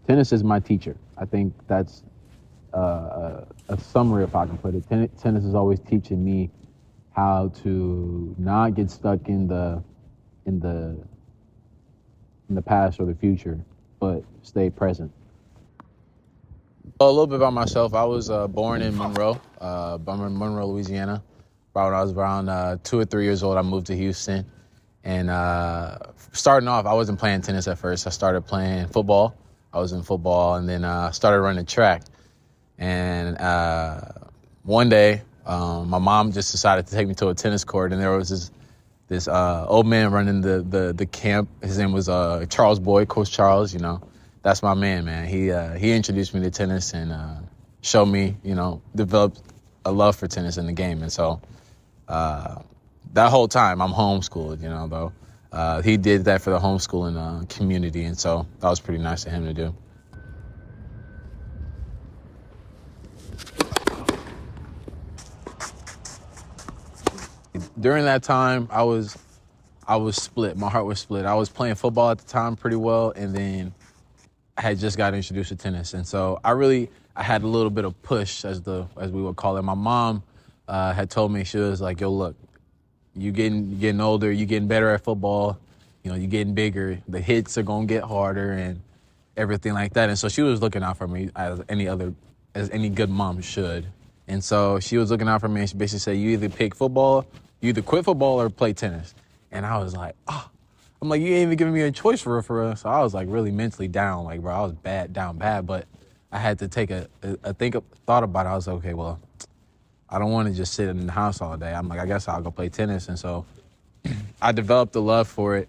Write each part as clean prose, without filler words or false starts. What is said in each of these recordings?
tennis is my teacher. I think that's a summary, if I can put it. Tennis is always teaching me how to not get stuck in the past or the future, but stay present. A little bit about myself. I was born in Monroe, Louisiana. When I was around 2 or 3 years old, I moved to Houston. And starting off, I wasn't playing tennis at first. I started playing football. I was in football, and then started running track. And one day, my mom just decided to take me to a tennis court, and there was this old man running the camp. His name was Charles Boyd, Coach Charles. That's my man. He introduced me to tennis and showed me, developed a love for tennis in the game. And so that whole time I'm homeschooled, though. He did that for the homeschooling community, and so that was pretty nice of him to do. During that time, I was split. My heart was split. I was playing football at the time pretty well, and then I had just got introduced to tennis. And so I had a little bit of push, as we would call it. My mom had told me, she was like, yo, look, you getting older, you getting better at football, you getting bigger, the hits are going to get harder and everything like that. And so she was looking out for me as any good mom should. And so she was looking out for me, and she basically said, you either pick football, you either quit football or play tennis. And I was like, I'm like, you ain't even giving me a choice for real. So I was like really mentally down, like, bro, I was down bad, but I had to take a thought about it. I was like, okay, well, I don't want to just sit in the house all day. I'm like, I guess I'll go play tennis. And so I developed a love for it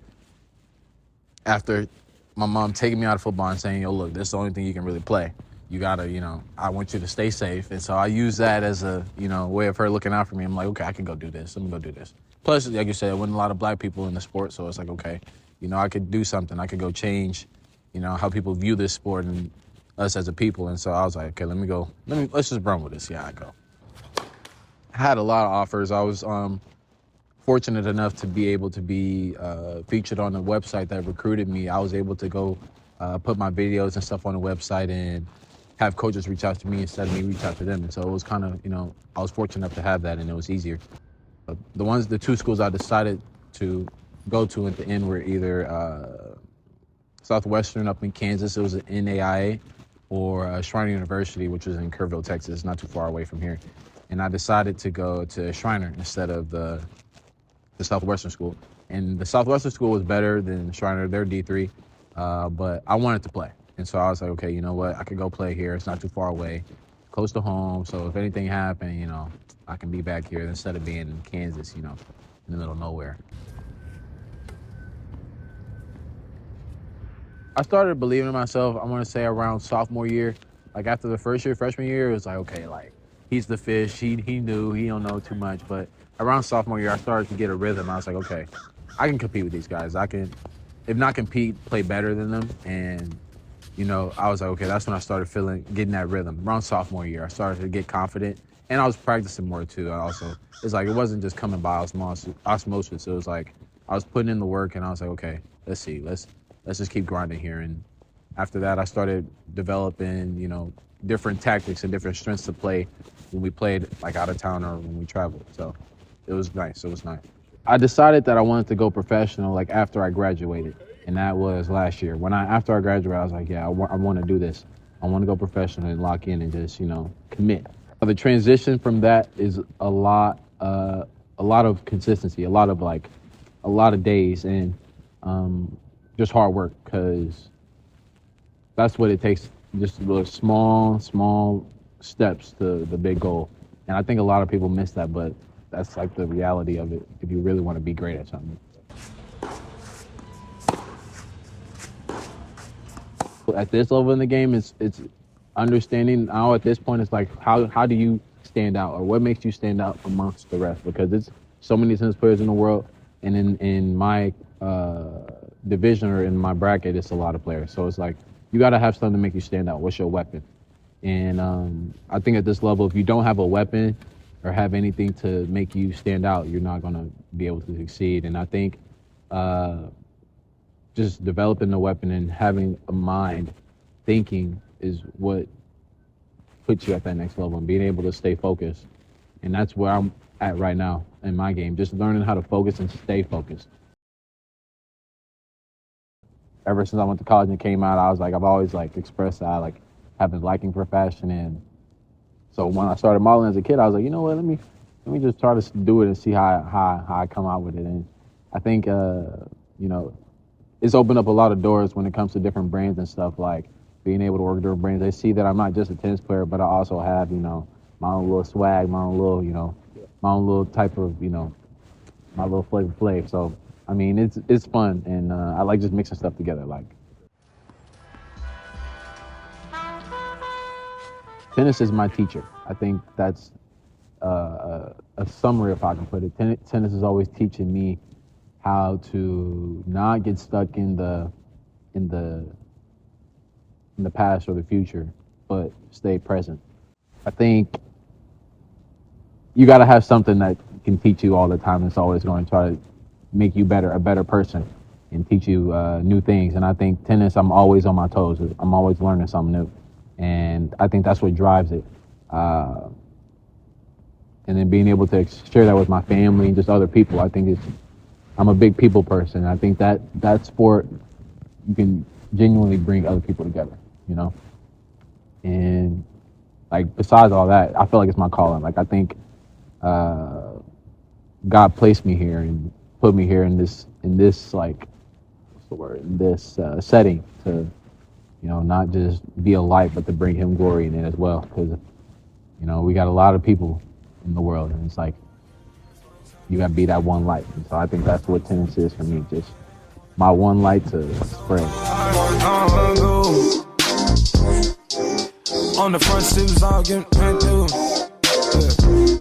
after my mom taking me out of football and saying, yo, look, this is the only thing you can really play. You gotta, I want you to stay safe. And so I use that as a, way of her looking out for me. I'm like, okay, I can go do this. Let me go do this. Plus, like you said, there wasn't a lot of black people in the sport. So it's like, okay, I could do something. I could go change, how people view this sport and us as a people. And so I was like, okay, let's just run with this. Yeah, I go. I had a lot of offers. I was fortunate enough to be able to be featured on the website that recruited me. I was able to go put my videos and stuff on the website and have coaches reach out to me instead of me reach out to them. And so it was kind of, I was fortunate enough to have that, and it was easier. The two schools I decided to go to at the end were either Southwestern up in Kansas, it was an NAIA, or Shriner University, which was in Kerrville, Texas, not too far away from here. And I decided to go to Shriner instead of the Southwestern school. And the Southwestern school was better than Shriner, they're D3, but I wanted to play. And so I was like, okay, you know what? I could go play here. It's not too far away, close to home. So if anything happened, I can be back here instead of being in Kansas, in the middle of nowhere. I started believing in myself, I want to say around sophomore year. Like after the first year, freshman year, it was like, okay, like he's the fish. He knew, he don't know too much. But around sophomore year, I started to get a rhythm. I was like, okay, I can compete with these guys. I can, if not compete, play better than them. And I was like, okay, that's when I started getting that rhythm. Around sophomore year, I started to get confident, and I was practicing more too. It's like, it wasn't just coming by osmosis. It was like, I was putting in the work, and I was like, okay, let's see, let's just keep grinding here. And after that, I started developing, different tactics and different strengths to play when we played like out of town or when we traveled. So it was nice. I decided that I wanted to go professional like after I graduated. And that was last year. After I graduated, I was like, yeah, I want to do this. I want to go professional and lock in and just, commit. The transition from that is a lot of consistency, a lot of days, and just hard work, because that's what it takes. Just small steps to the big goal. And I think a lot of people miss that, but that's like the reality of it if you really want to be great at something. At this level in the game, it's understanding now at this point, it's like, how do you stand out, or what makes you stand out amongst the rest? Because there's so many tennis players in the world, and in my division or in my bracket, it's a lot of players. So it's like, you got to have something to make you stand out. What's your weapon? And I think at this level, if you don't have a weapon or have anything to make you stand out, you're not going to be able to succeed. And I think just developing the weapon and having a mind, thinking is what puts you at that next level, and being able to stay focused. And that's where I'm at right now in my game, just learning how to focus and stay focused. Ever since I went to college and came out, I was like, I've always like expressed that I like have a liking for fashion. And so when I started modeling as a kid, I was like, you know what, let me just try to do it and see how I come out with it. And I think you know, it's opened up a lot of doors when it comes to different brands and stuff, like being able to work with different brands. They see that I'm not just a tennis player, but I also have, you know, my own little swag, my own little, you know, my own little type of, you know, my little Flavor Flav. So, I mean, it's fun, and I like just mixing stuff together. Like, tennis is my teacher. I think that's a summary, if I can put it. Tennis is always teaching me how to not get stuck in the past or the future, but stay present. I think you got to have something that can teach you all the time. That's always going to try to make you a better person, and teach you new things. And I think tennis, I'm always on my toes. I'm always learning something new, and I think that's what drives it. And then being able to share that with my family and just other people, I think I'm a big people person. I think that sport, you can genuinely bring other people together, you know? And like, besides all that, I feel like it's my calling. Like, I think God placed me here and put me here in this like, what's the word, in this setting to, you know, not just be a light, but to bring him glory in it as well. Because, you know, we got a lot of people in the world, and it's like, you got to be that one light. And so I think that's what tennis is for me, just my one light to spread. On the front steps, all getting through. Yeah.